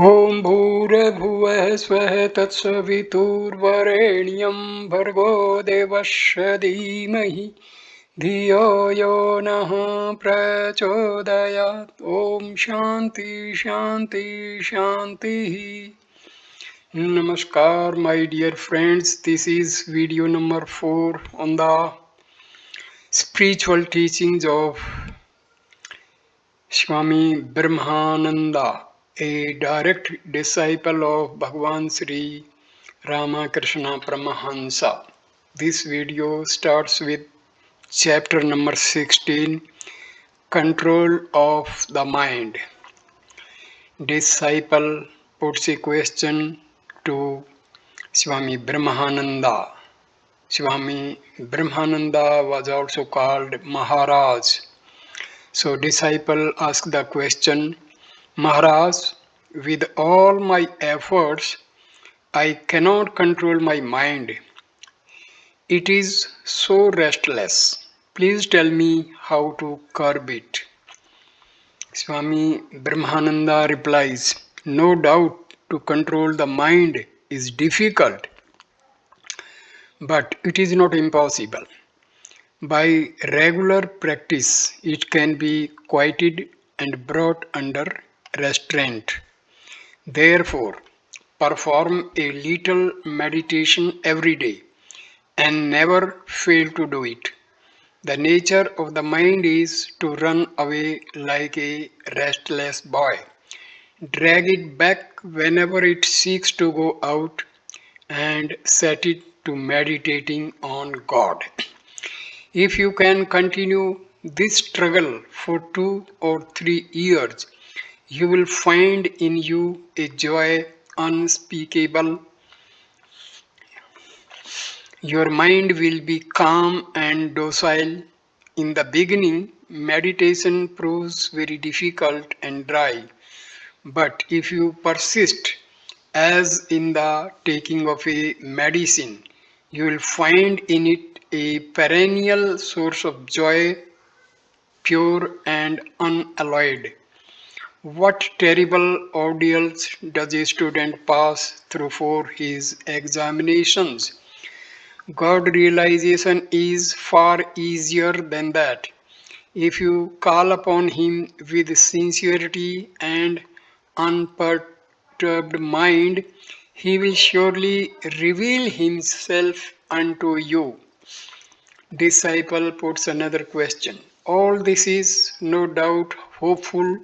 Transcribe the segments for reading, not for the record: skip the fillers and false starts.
ॐ भूर्भुवः स्वः तत्सवितुर्वरेण्यं भर्गो देवस्य धीमहि धियो यो नः प्रचोदयात्। ॐ शान्ति शान्ति शान्तिः. Namaskar, my dear friends. This is video number 4 on the spiritual teachings of Swami Brahmananda, a direct disciple of Bhagavan Sri Ramakrishna Paramahansa. This video starts with chapter number 16, Control of the Mind. Disciple puts a question to Swami Brahmananda. Swami Brahmananda was also called Maharaj. So disciple asked the question, Maharaj, with all my efforts, I cannot control my mind. It is so restless. Please tell me how to curb it. Swami Brahmananda replies, no doubt to control the mind is difficult, but it is not impossible. By regular practice, it can be quieted and brought under restraint. Therefore, perform a little meditation every day and never fail to do it. The nature of the mind is to run away like a restless boy. Drag it back whenever it seeks to go out and set it to meditating on God. If you can continue this struggle for 2 or 3 years, you will find in you a joy unspeakable. Your mind will be calm and docile. In the beginning, meditation proves very difficult and dry. But if you persist, as in the taking of a medicine, you will find in it a perennial source of joy, pure and unalloyed. What terrible ordeals does a student pass through for his examinations? God realization is far easier than that. If you call upon Him with sincerity and unperturbed mind, He will surely reveal Himself unto you. Disciple puts another question. All this is no doubt hopeful,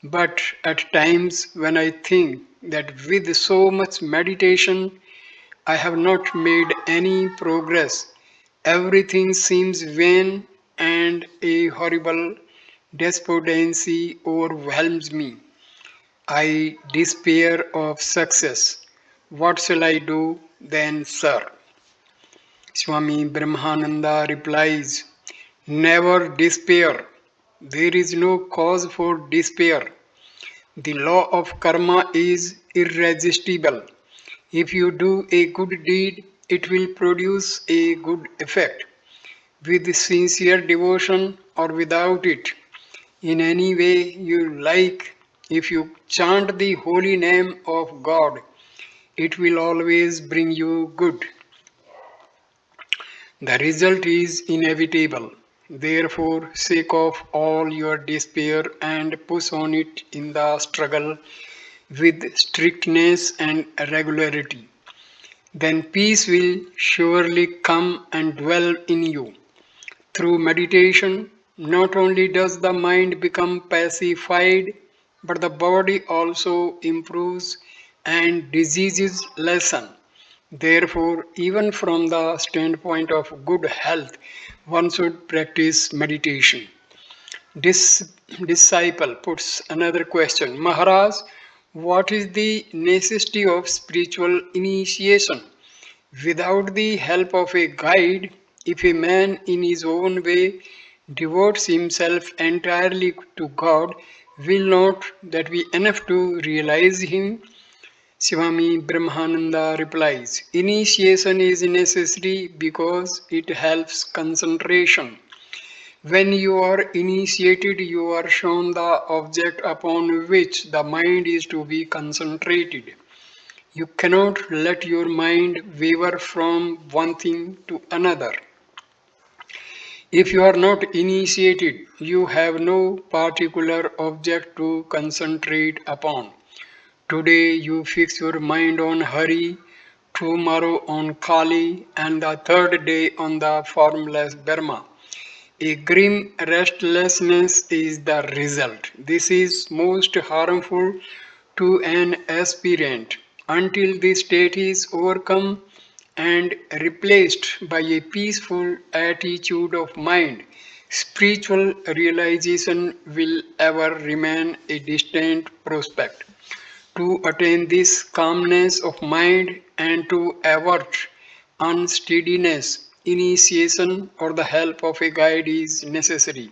but at times when I think that with so much meditation I have not made any progress, everything seems vain and a horrible despondency overwhelms me. I despair of success. What shall I do then, sir? Swami Brahmananda replies, never despair. There is no cause for despair. The law of karma is irresistible. If you do a good deed, it will produce a good effect. With sincere devotion or without it, in any way you like, if you chant the holy name of God, it will always bring you good. The result is inevitable. Therefore, shake off all your despair and push on it in the struggle with strictness and regularity. Then peace will surely come and dwell in you. Through meditation, not only does the mind become pacified, but the body also improves and diseases lessen. Therefore, even from the standpoint of good health, one should practice meditation. This disciple puts another question, Maharaj, what is the necessity of spiritual initiation? Without the help of a guide, if a man in his own way devotes himself entirely to God, will not that be enough to realize Him? Swami Brahmananda replies, initiation is necessary because it helps concentration. When you are initiated, you are shown the object upon which the mind is to be concentrated. You cannot let your mind waver from one thing to another. If you are not initiated, you have no particular object to concentrate upon. Today you fix your mind on Hari, tomorrow on Kali, and the third day on the formless Brahma. A grim restlessness is the result. This is most harmful to an aspirant until this state is overcome and replaced by a peaceful attitude of mind. Spiritual realization will ever remain a distant prospect. To attain this calmness of mind and to avert unsteadiness, initiation or the help of a guide is necessary.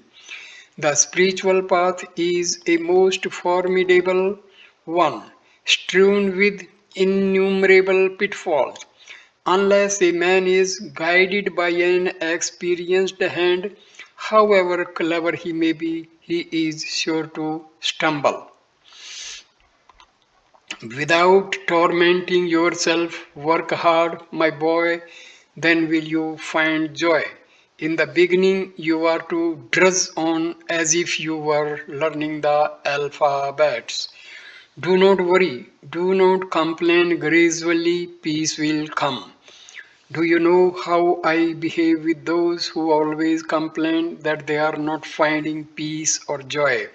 The spiritual path is a most formidable one, strewn with innumerable pitfalls. Unless a man is guided by an experienced hand, however clever he may be, he is sure to stumble. Without tormenting yourself, work hard, my boy, then will you find joy. In the beginning, you are to drudge on as if you were learning the alphabets. Do not worry, do not complain, gradually peace will come. Do you know how I behave with those who always complain that they are not finding peace or joy?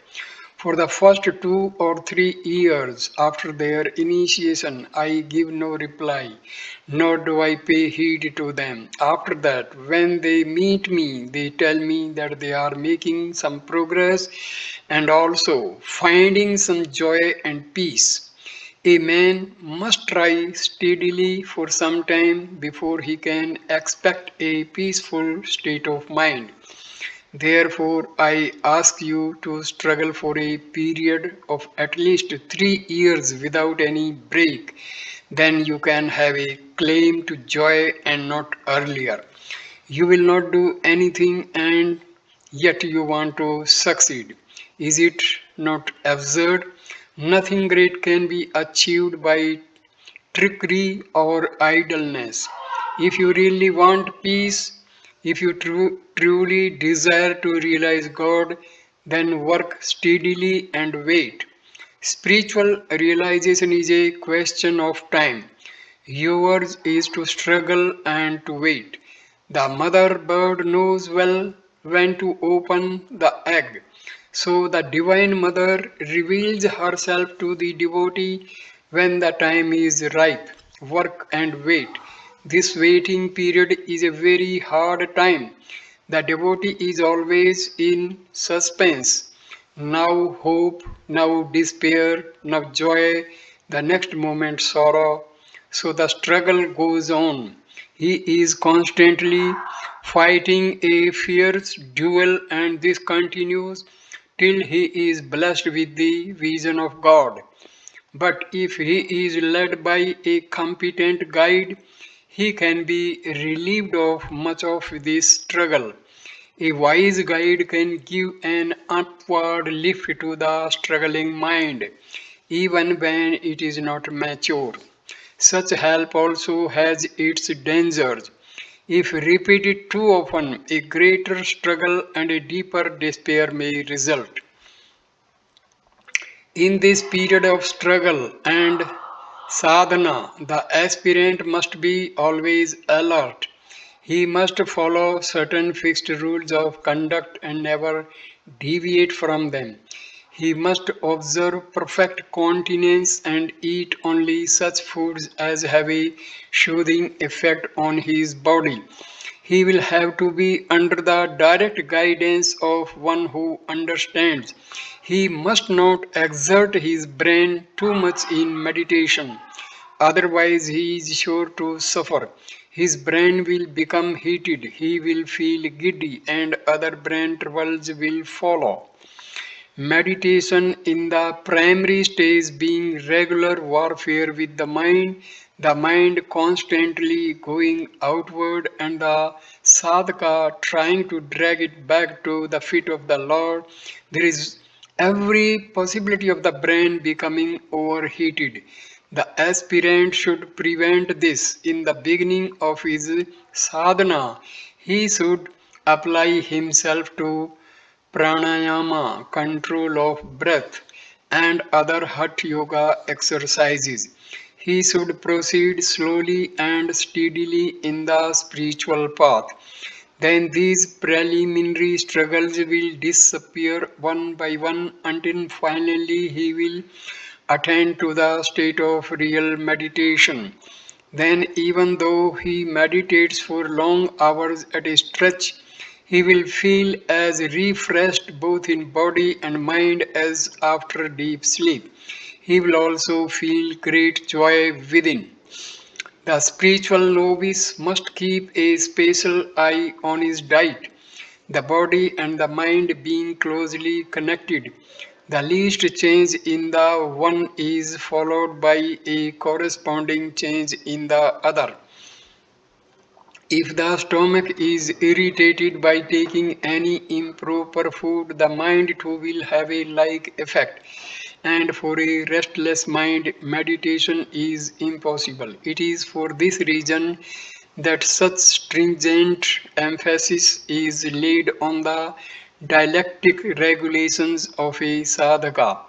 For the first 2 or 3 years after their initiation, I give no reply, nor do I pay heed to them. After that, when they meet me, they tell me that they are making some progress and also finding some joy and peace. A man must try steadily for some time before he can expect a peaceful state of mind. Therefore, I ask you to struggle for a period of at least 3 years without any break. Then you can have a claim to joy and not earlier. You will not do anything and yet you want to succeed. Is it not absurd? Nothing great can be achieved by trickery or idleness. If you really want peace, if you truly desire to realize God, then work steadily and wait. Spiritual realization is a question of time. Yours is to struggle and to wait. The mother bird knows well when to open the egg. So the Divine Mother reveals herself to the devotee when the time is ripe. Work and wait. This waiting period is a very hard time. The devotee is always in suspense. Now hope, now despair, now joy, the next moment sorrow. So the struggle goes on. He is constantly fighting a fierce duel, and this continues till he is blessed with the vision of God. But if he is led by a competent guide, he can be relieved of much of this struggle. A wise guide can give an upward lift to the struggling mind, even when it is not mature. Such help also has its dangers. If repeated too often, a greater struggle and a deeper despair may result. In this period of struggle and sadhana, the aspirant must be always alert. He must follow certain fixed rules of conduct and never deviate from them. He must observe perfect continence and eat only such foods as have a soothing effect on his body. He will have to be under the direct guidance of one who understands. He must not exert his brain too much in meditation, otherwise, he is sure to suffer. His brain will become heated, he will feel giddy, and other brain troubles will follow. Meditation in the primary stage being regular warfare with the mind, the mind constantly going outward and the sadhaka trying to drag it back to the feet of the Lord, there is every possibility of the brain becoming overheated. The aspirant should prevent this in the beginning of his sadhana. He should apply himself to pranayama, control of breath, and other hatha yoga exercises. He should proceed slowly and steadily in the spiritual path. Then these preliminary struggles will disappear one by one until finally he will attain to the state of real meditation. Then, even though he meditates for long hours at a stretch, he will feel as refreshed both in body and mind as after deep sleep. He will also feel great joy within. The spiritual novice must keep a special eye on his diet, the body and the mind being closely connected. The least change in the one is followed by a corresponding change in the other. If the stomach is irritated by taking any improper food, the mind too will have a like effect. And for a restless mind, meditation is impossible. It is for this reason that such stringent emphasis is laid on the dialectic regulations of a sadhaka.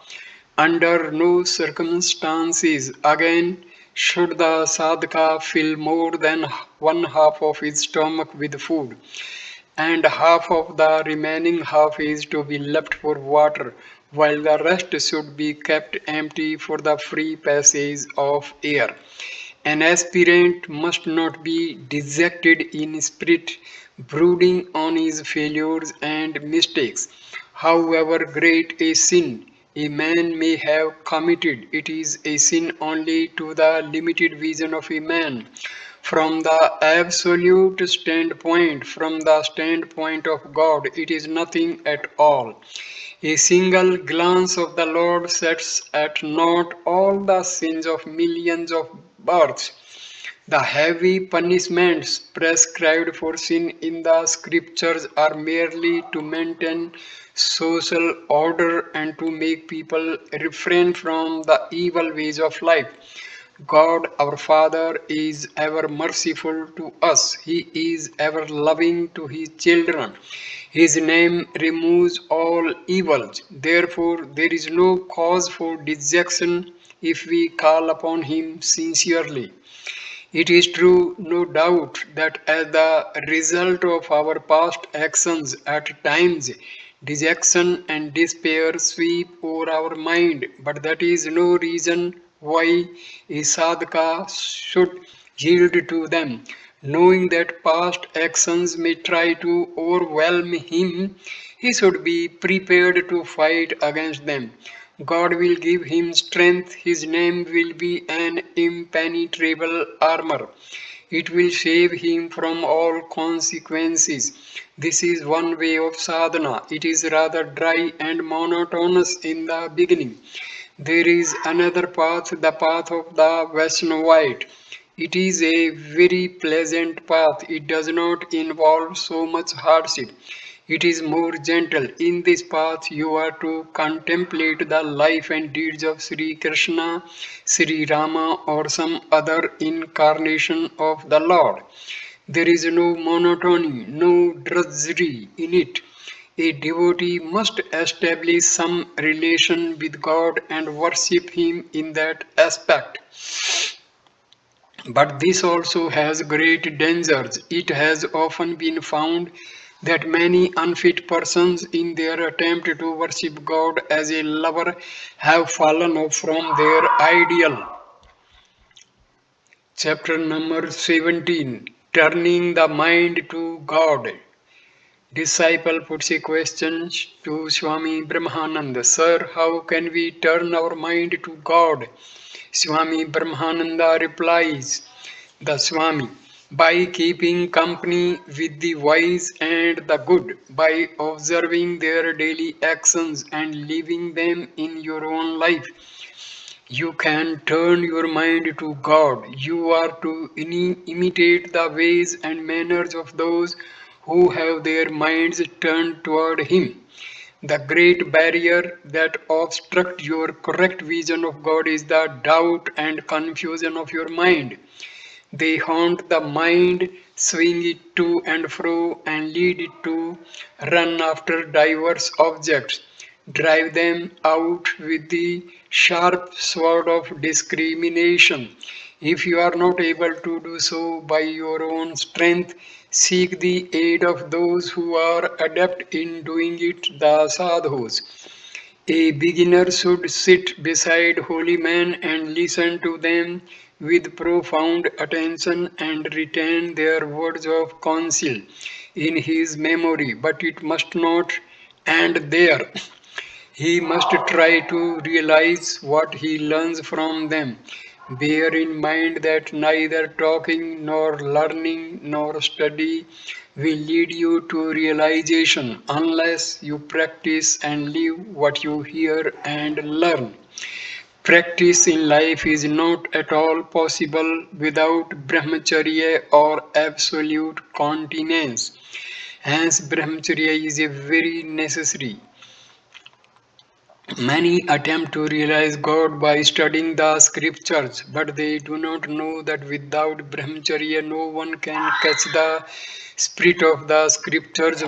Under no circumstances, again, should the sadhaka fill more than one half of his stomach with food, and half of the remaining half is to be left for water, while the rest should be kept empty for the free passage of air. An aspirant must not be dejected in spirit, brooding on his failures and mistakes. However great a sin a man may have committed, it is a sin only to the limited vision of a man. From the absolute standpoint, from the standpoint of God, it is nothing at all. A single glance of the Lord sets at naught all the sins of millions of births. The heavy punishments prescribed for sin in the scriptures are merely to maintain social order and to make people refrain from the evil ways of life. God our Father is ever merciful to us. He is ever loving to his children. His name removes all evils. Therefore, there is no cause for dejection if we call upon him sincerely. It is true, no doubt, that as the result of our past actions, at times dejection and despair sweep over our mind, but that is no reason why a sadhaka should yield to them. Knowing that past actions may try to overwhelm him, he should be prepared to fight against them. God will give him strength, his name will be an impenetrable armor. It will save him from all consequences. This is one way of sadhana. It is rather dry and monotonous in the beginning. There is another path, the path of the Vaishnavite. It is a very pleasant path. It does not involve so much hardship. It is more gentle. In this path, you are to contemplate the life and deeds of Sri Krishna, Sri Rama, or some other incarnation of the Lord. There is no monotony, no drudgery in it. A devotee must establish some relation with God and worship Him in that aspect. But this also has great dangers. It has often been found that many unfit persons, in their attempt to worship God as a lover, have fallen off from their ideal. Chapter number 17, Turning the Mind to God. Disciple puts a question to Swami Brahmananda. Sir, how can we turn our mind to God? Swami Brahmananda replies, the Swami, by keeping company with the wise and the good, by observing their daily actions and living them in your own life. You can turn your mind to God. You are to imitate the ways and manners of those who have their minds turned toward Him. The great barrier that obstructs your correct vision of God is the doubt and confusion of your mind. They haunt the mind, swing it to and fro, and lead it to run after diverse objects, drive them out with the sharp sword of discrimination. If you are not able to do so by your own strength, seek the aid of those who are adept in doing it, the sadhus. A beginner should sit beside holy men and listen to them with profound attention and retain their words of counsel in his memory, but it must not end there. He must try to realize what he learns from them. Bear in mind that neither talking nor learning nor study will lead you to realization unless you practice and live what you hear and learn. Practice in life is not at all possible without brahmacharya or absolute continence. Hence, brahmacharya is a very necessary. Many attempt to realize God by studying the scriptures, but they do not know that without brahmacharya no one can catch the spirit of the scriptures,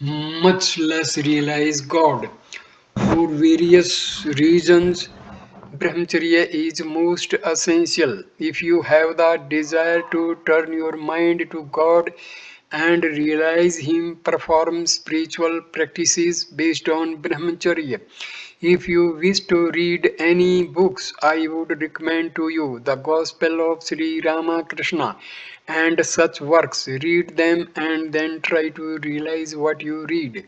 much less realize God. For various reasons, brahmacharya is most essential. If you have the desire to turn your mind to God and realize Him, perform spiritual practices based on brahmacharya. If you wish to read any books, I would recommend to you the Gospel of Sri Ramakrishna and such works. Read them and then try to realize what you read.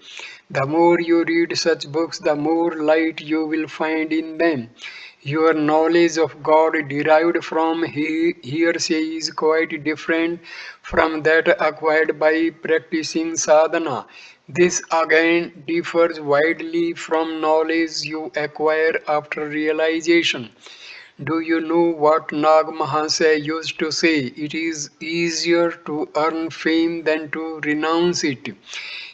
The more you read such books, the more light you will find in them. Your knowledge of God derived from hearsay is quite different from that acquired by practicing sadhana. This again differs widely from knowledge you acquire after realization. Do you know what Nag Mahasaya used to say? It is easier to earn fame than to renounce it.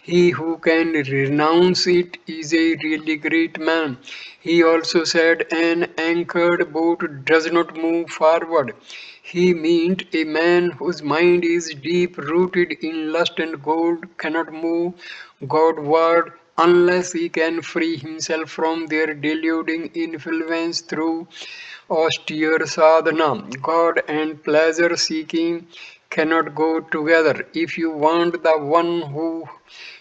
He who can renounce it is a really great man. He also said, an anchored boat does not move forward. He meant a man whose mind is deep rooted in lust and gold cannot move Godward unless he can free himself from their deluding influence through austere sadhana. God and pleasure seeking cannot go together. If you want the one who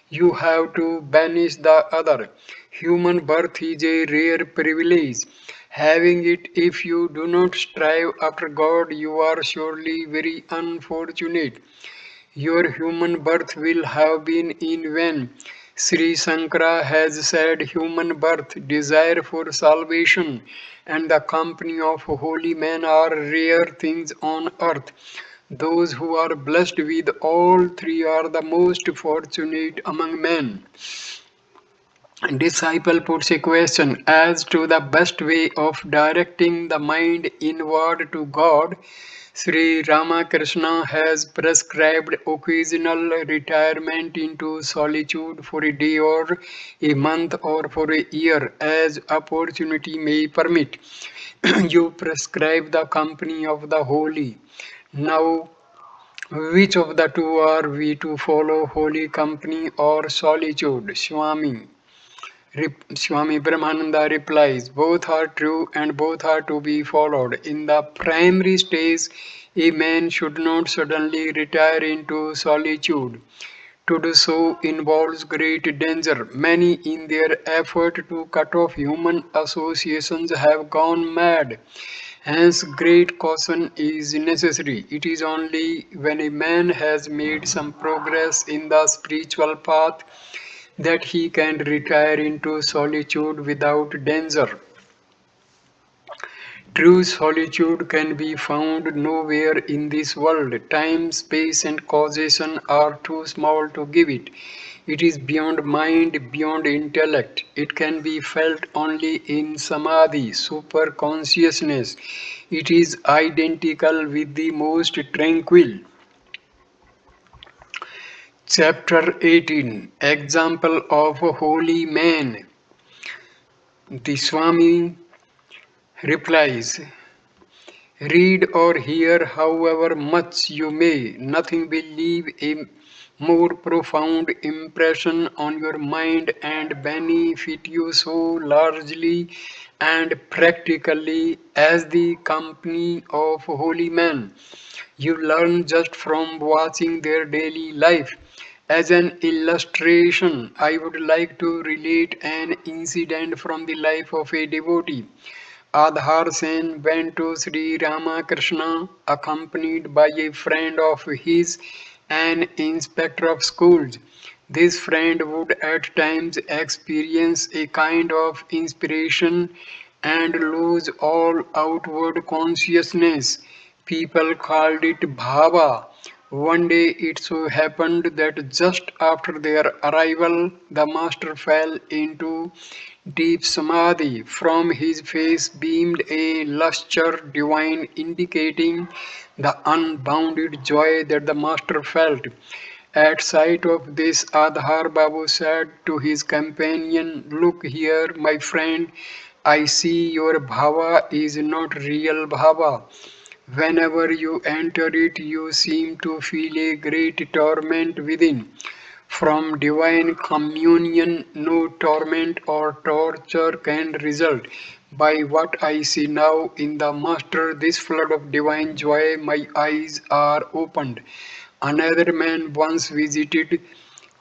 you have to banish the other. Human birth is a rare privilege. Having it, if you do not strive after God, you are surely very unfortunate. Your human birth will have been in vain. Sri Sankara has said human birth, desire for salvation, and the company of holy men are rare things on earth. Those who are blessed with all three are the most fortunate among men. Disciple puts a question as to the best way of directing the mind inward to God. Sri Ramakrishna has prescribed occasional retirement into solitude for a day or a month or for a year as opportunity may permit. You prescribe the company of the holy. Now, which of the two are we to follow, holy company or solitude? Swami Brahmananda replies, both are true and both are to be followed. In the primary stage, a man should not suddenly retire into solitude. To do so involves great danger. Many, in their effort to cut off human associations, have gone mad. Hence, great caution is necessary. It is only when a man has made some progress in the spiritual path that he can retire into solitude without danger. True solitude can be found nowhere in this world. Time, space, and causation are too small to give it. It is beyond mind, beyond intellect. It can be felt only in samadhi, super consciousness. It is identical with the most tranquil. Chapter 18, Example of a Holy Man. The Swami replies, read or hear however much you may, nothing will leave a more profound impression on your mind and benefit you so largely and practically as the company of holy men. You learn just from watching their daily life. As an illustration, I would like to relate an incident from the life of a devotee. Adhar Sen went to Sri Ramakrishna accompanied by a friend of his, an inspector of schools. This friend would at times experience a kind of inspiration and lose all outward consciousness. People called it bhava. One day it so happened that just after their arrival, the master fell into deep samadhi. From his face beamed a luster divine, indicating the unbounded joy that the master felt. At sight of this, Adhar Babu said to his companion, look here, my friend, I see your bhava is not real bhava. Whenever you enter it, you seem to feel a great torment within. From divine communion, no torment or torture can result. By what I see now in the Master, this flood of divine joy, my eyes are opened. Another man once visited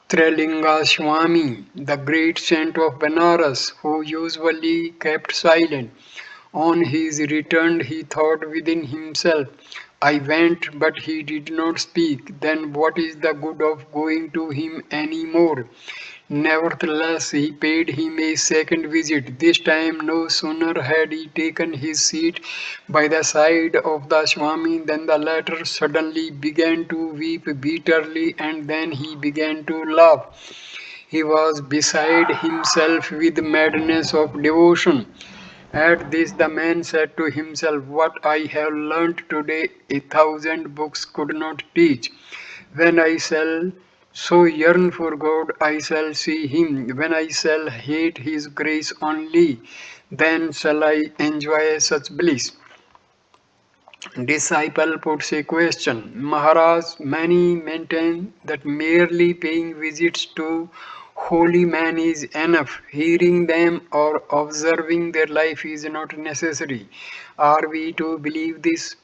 Trilinga Swami, the great saint of Benares, who usually kept silent. On his return, he thought within himself, I went, but he did not speak. Then what is the good of going to him any more? Nevertheless, he paid him a second visit. This time, no sooner had he taken his seat by the side of the Swami than the latter suddenly began to weep bitterly and then he began to laugh. He was beside himself with madness of devotion. At this, the man said to himself, what I have learnt today, a thousand books could not teach. When I shall so yearn for God, I shall see Him. When I shall hate His grace only, then shall I enjoy such bliss. Disciple puts a question. Maharaj, many maintain that merely paying visits to holy men is enough. Hearing them or observing their life is not necessary. Are we to believe this?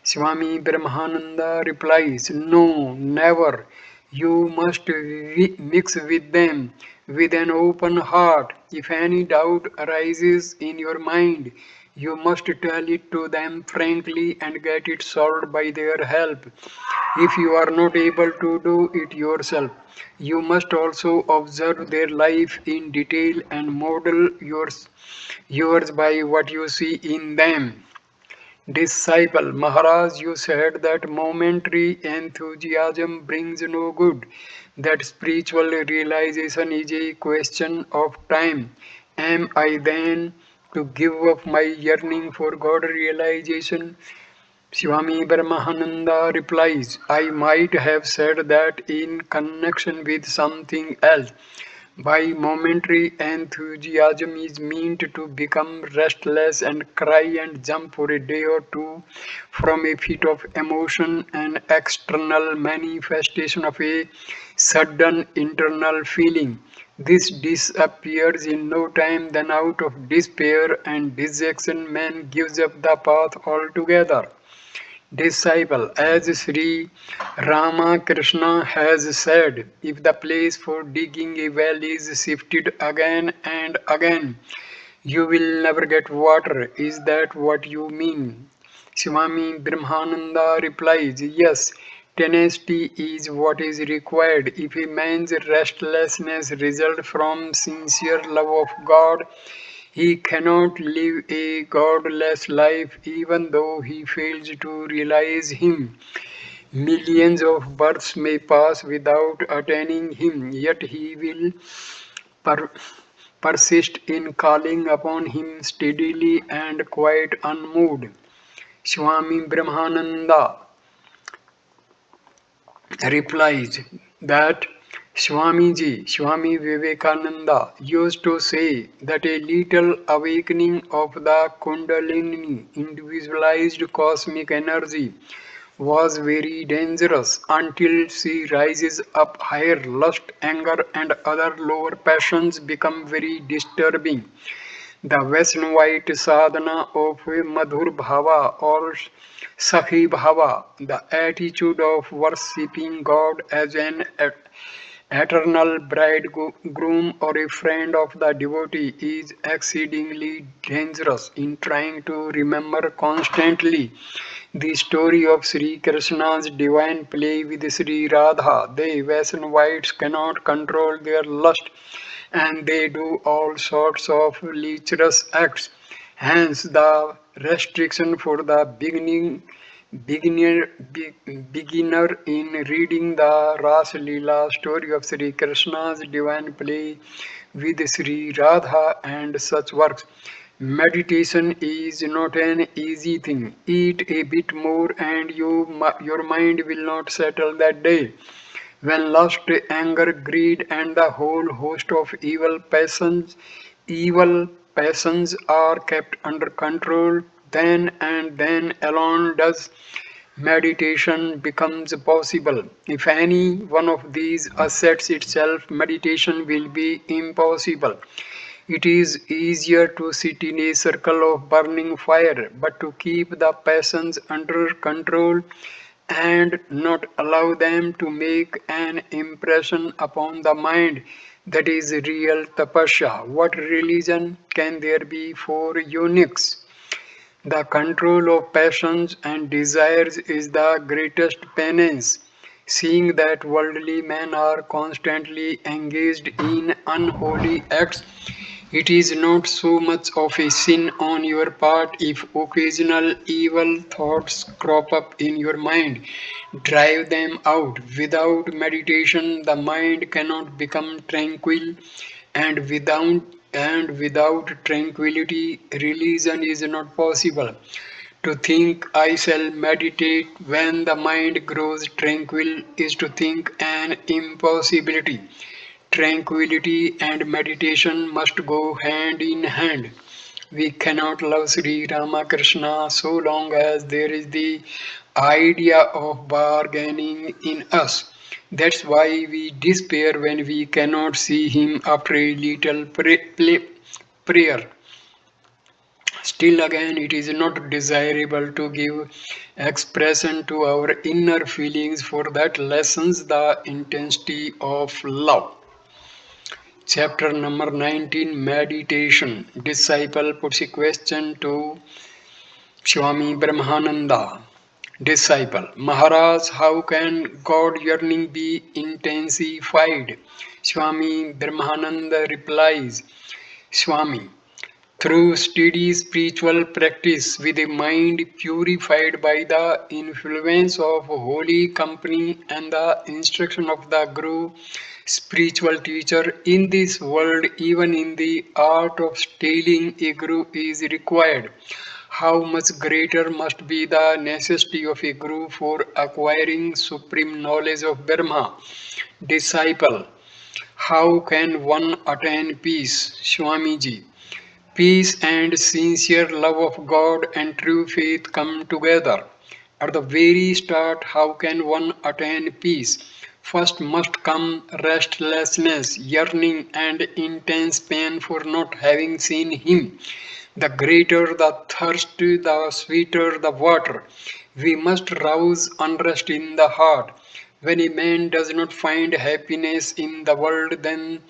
Swami Brahmananda replies, no, never. You must mix with them with an open heart. If any doubt arises in your mind, you must tell it to them frankly and get it solved by their help. If you are not able to do it yourself, you must also observe their life in detail and model yours by what you see in them. Disciple, Maharaj, you said that momentary enthusiasm brings no good, that spiritual realization is a question of time. Am I then to give up my yearning for God realization? Swami Brahmananda replies, I might have said that in connection with something else. By momentary enthusiasm is meant to become restless and cry and jump for a day or two from a fit of emotion, an external manifestation of a sudden internal feeling. This disappears in no time, then out of despair and dejection man gives up the path altogether. Disciple, as Sri Ramakrishna has said, if the place for digging a well is shifted again and again, you will never get water. Is that what you mean? Swami Brahmananda replies, yes, tenacity is what is required. If a man's restlessness results from sincere love of God, he cannot live a godless life even though he fails to realize Him. Millions of births may pass without attaining him, yet he will per- persist in calling upon him steadily and quite unmoved. Swami Brahmananda replies that Swamiji, Swami Vivekananda used to say that a little awakening of the Kundalini, individualized cosmic energy, was very dangerous until she rises up higher. Lust, anger, and other lower passions become very disturbing. The Vaishnavite sadhana of Madhur Bhava or Sakhi Bhava, the attitude of worshipping God as an eternal bridegroom or a friend of the devotee, is exceedingly dangerous. In trying to remember constantly the story of Sri Krishna's divine play with Sri Radha, the Vaishnavites cannot control their lust and they do all sorts of lecherous acts. Hence, the restriction for the beginner, beginner in reading the Ras Leela story of Sri Krishna's divine play with Sri Radha and such works. Meditation is not an easy thing. Eat a bit more and your mind will not settle that day. When lust, anger, greed, and the whole host of evil passions are kept under control, then and then alone does meditation becomes possible. If any one of these assets itself, meditation will be impossible. It is easier to sit in a circle of burning fire, but to keep the passions under control and not allow them to make an impression upon the mind, that is real tapasya. What religion can there be for eunuchs? The control of passions and desires is the greatest penance. Seeing that worldly men are constantly engaged in unholy acts, it is not so much of a sin on your part if occasional evil thoughts crop up in your mind. Drive them out. Without meditation, the mind cannot become tranquil, and without tranquility, religion is not possible. To think I shall meditate when the mind grows tranquil is to think an impossibility. Tranquility and meditation must go hand in hand. We cannot love Sri Ramakrishna so long as there is the idea of bargaining in us. That's why we despair when we cannot see him after a little prayer. Still again, it is not desirable to give expression to our inner feelings, for that lessens the intensity of love. Chapter number 19, Meditation. Disciple puts a question to Swami Brahmananda. Disciple: Maharaj, how can God yearning be intensified? Swami Brahmananda replies: Swami, through steady spiritual practice with a mind purified by the influence of holy company and the instruction of the Guru, spiritual teacher, in this world, even in the art of stealing, a Guru is required. How much greater must be the necessity of a Guru for acquiring supreme knowledge of Brahma? Disciple: how can one attain peace? Swamiji: peace and sincere love of God and true faith come together. At the very start, how can one attain peace? First must come restlessness, yearning, and intense pain for not having seen Him. The greater the thirst, the sweeter the water. We must rouse unrest in the heart. When a man does not find happiness in the world, then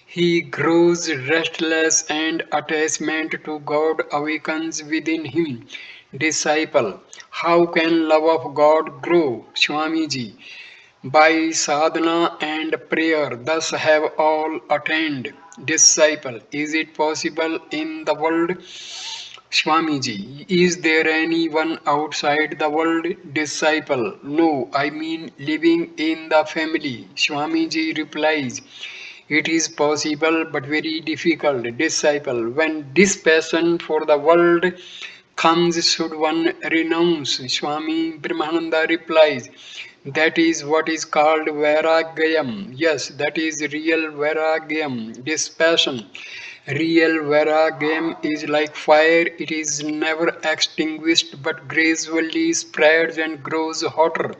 he grows restless and attachment to God awakens within him. Disciple: how can love of God grow? Swamiji: by sadhana and prayer, thus have all attained. Disciple: is it possible in the world? Swamiji, is there anyone outside the world? Disciple, no, I mean living in the family. Swamiji replies, it is possible but very difficult. Disciple, when this passion for the world comes, should one renounce? Swami Brahmananda replies, that is what is called Vairagyam. Yes, that is real Vairagyam, this passion. Real Vairagyam is like fire, it is never extinguished but gradually spreads and grows hotter.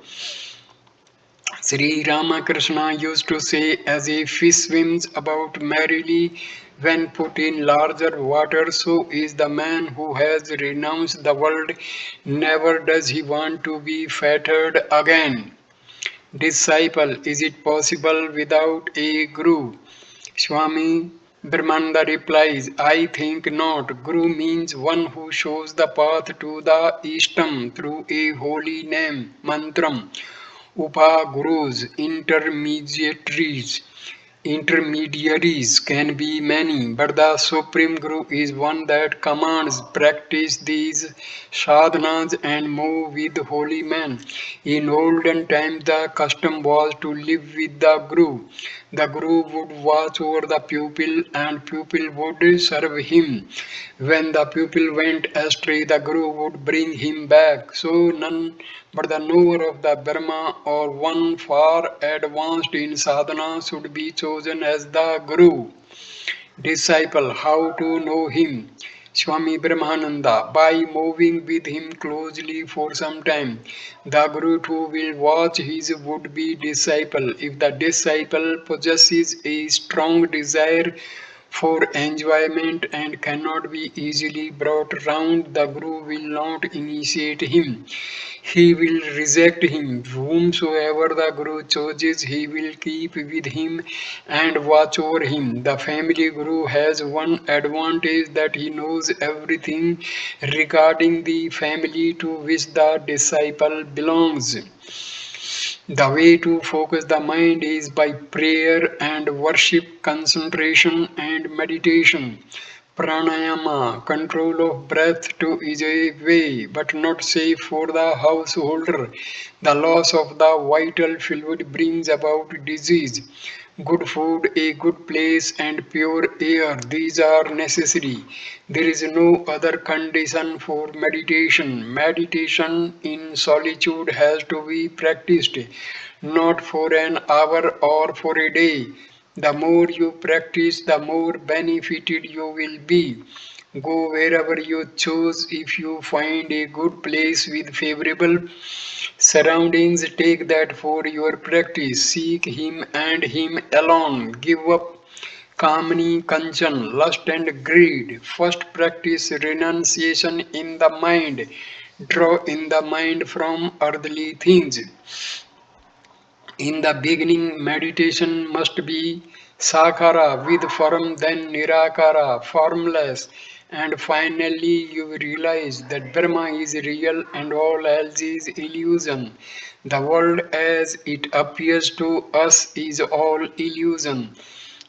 Sri Ramakrishna used to say, as a fish swims about merrily when put in larger water, so is the man who has renounced the world. Never does he want to be fettered again. Disciple, is it possible without a guru? Swami Brahmananda replies, I think not. Guru means one who shows the path to the Ishtam through a holy name, mantram. Upa-gurus, intermediaries can be many, but the Supreme Guru is one that commands, practice these sadhanas and move with holy men. In olden times, the custom was to live with the Guru. The Guru would watch over the pupil and pupil would serve him. When the pupil went astray, the Guru would bring him back. So none but the knower of the Brahma or one far advanced in sadhana should be chosen as the Guru. Disciple, how to know him? Swami Brahmananda, by moving with him closely for some time. The Guru too will watch his would-be disciple. If the disciple possesses a strong desire for enjoyment and cannot be easily brought round, the Guru will not initiate him. He will reject him. Whomsoever the Guru chooses, he will keep with him and watch over him. The family Guru has one advantage, that he knows everything regarding the family to which the disciple belongs. The way to focus the mind is by prayer and worship, concentration and meditation. Pranayama, control of breath too, is a way, but not safe for the householder. The loss of the vital fluid brings about disease. Good food, a good place, and pure air, these are necessary. There is no other condition for meditation. Meditation in solitude has to be practiced, not for an hour or for a day. The more you practice, the more benefited you will be. Go wherever you choose. If you find a good place with favorable surroundings, take that for your practice. Seek Him and Him alone. Give up Kamani, Kanchan, lust and greed. First practice renunciation in the mind. Draw in the mind from earthly things. In the beginning, meditation must be sakara with form, then nirakara, formless, and finally you realize that Brahma is real and all else is illusion. The world as it appears to us is all illusion.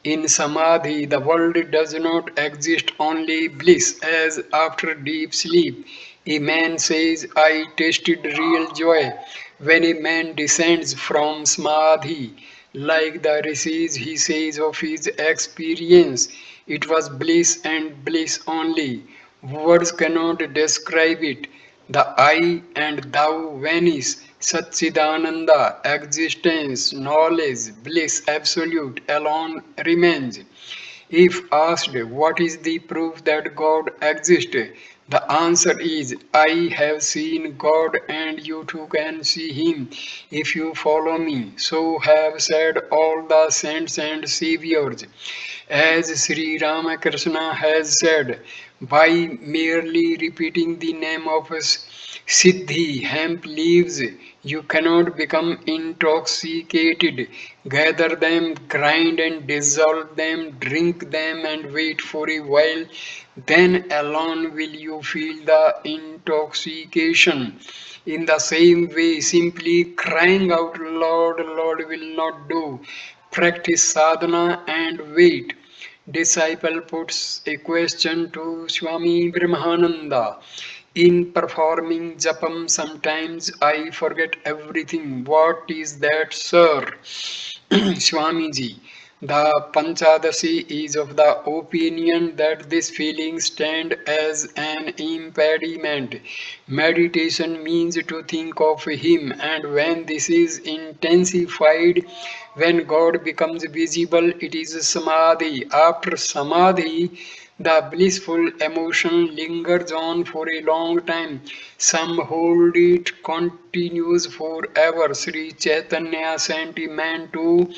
In Samadhi, the world does not exist, only bliss, as after deep sleep. A man says, I tasted real joy. When a man descends from Samadhi, like the rishis, he says of his experience, it was bliss and bliss only. Words cannot describe it. The I and thou vanish. Satchidananda, existence, knowledge, bliss, absolute, alone remains. If asked what is the proof that God exists, the answer is I have seen God and you too can see him if you follow me. So have said all the saints and saviors. As Sri Ramakrishna has said, by merely repeating the name of Siddhi, hemp leaves, you cannot become intoxicated. Gather them, grind and dissolve them, drink them and wait for a while. Then alone will you feel the intoxication. In the same way, simply crying out, Lord, Lord, will not do. Practice sadhana and wait. Disciple puts a question to Swami Brahmananda. In performing japam, sometimes I forget everything. What is that, sir? Swamiji, the Panchadasi is of the opinion that this feeling stand as an impediment. Meditation means to think of Him, and when this is intensified, when God becomes visible, it is Samadhi. After Samadhi, the blissful emotion lingers on for a long time. Some hold it continues forever. Sri Chaitanya sent a man to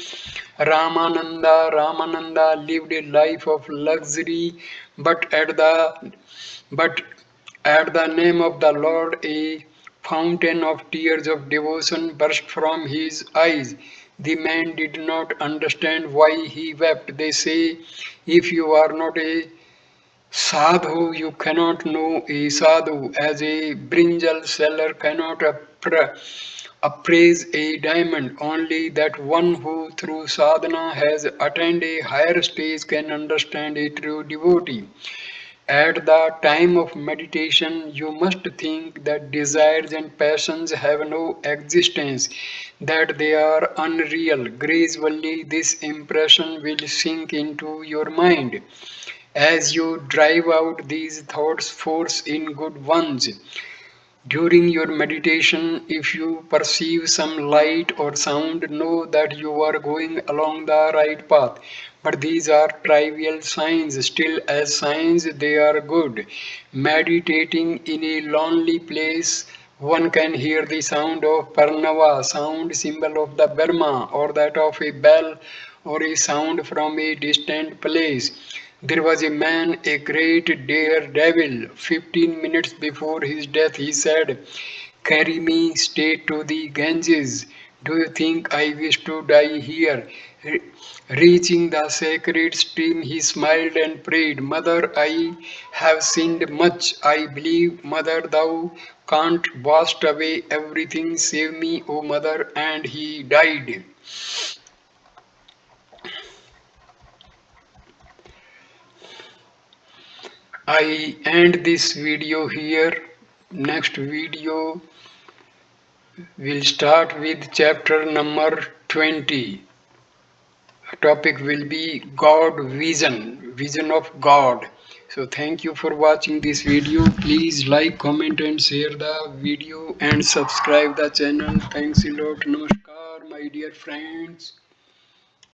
Ramananda. Ramananda lived a life of luxury, but but at the name of the Lord, a fountain of tears of devotion burst from his eyes. The man did not understand why he wept. They say, if you are not a sadhu, you cannot know a sadhu, as a brinjal seller cannot appraise a diamond. Only that one who through sadhana has attained a higher stage can understand a true devotee. At the time of meditation, you must think that desires and passions have no existence, that they are unreal. Gradually, this impression will sink into your mind. As you drive out these thoughts, force in good ones. During your meditation, if you perceive some light or sound, know that you are going along the right path. But these are trivial signs. Still, as signs, they are good. Meditating in a lonely place, one can hear the sound of Parnava, sound symbol of the Burma, or that of a bell, or a sound from a distant place. There was a man, a great daredevil. 15 minutes before his death, he said, carry me straight to the Ganges. Do you think I wish to die here? Reaching the sacred stream, he smiled and prayed, Mother, I have sinned much. I believe, Mother, thou can't wash away everything. Save me, O Mother. And he died. I end this video here. Next video will start with chapter number 20. Topic will be God vision, vision of God. So thank you for watching this video. Please like, comment and share the video and subscribe the channel. Thanks a lot. Namaskar my dear friends.